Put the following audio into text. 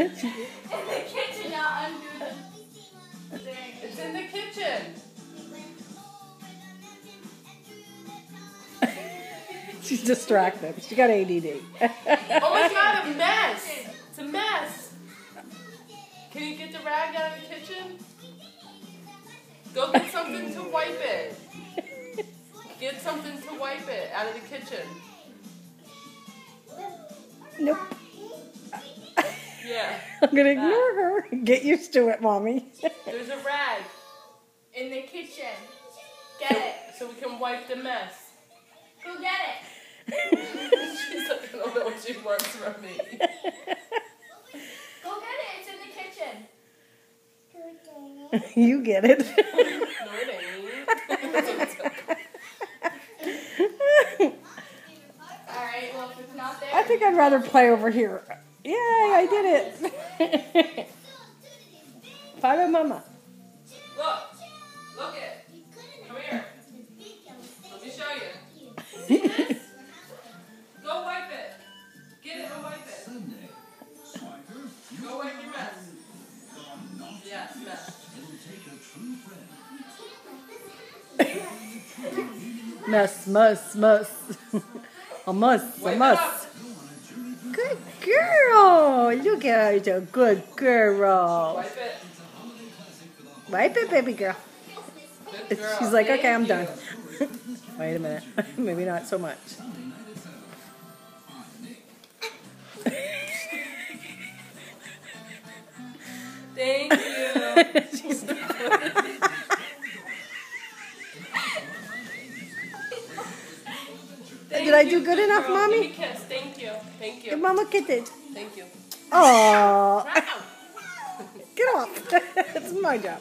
the kitchen, now undo the thing. It's in the kitchen. She's distracted. She got ADD. Oh my God, a mess. It's a mess. Can you get the rag out of the kitchen? Go get something to wipe it. Get something to wipe it out of the kitchen. Nope. Yeah. I'm gonna ignore her. Get used to it, Mommy. There's a rag In the kitchen. Get it. so we can wipe the mess. Go get it. She's like, I don't know what she wants from me. Go get it. It's in the kitchen. You get it. No, it ain't. Alright, well, if it's not there. I think I'd rather play over here. Yay, I did it. Follow Mama. Look. Look it. Come here. Let me show you. See this? Go wipe it. Get it and wipe it. Go wipe your mess. Yes, mess. Muss. A muss. Wipe it up. Good girl. Look at her, good girl. Wipe it. Wipe it, baby girl. Good girl. She's like, okay, I'm done. Thank Wait a minute. Maybe not so much. Thank you. She's Did I do good enough, girl. Mommy? Give me a kiss. Thank you. Thank Give you. Mama kitted. Thank you. Oh, Wow. get off. It's my job.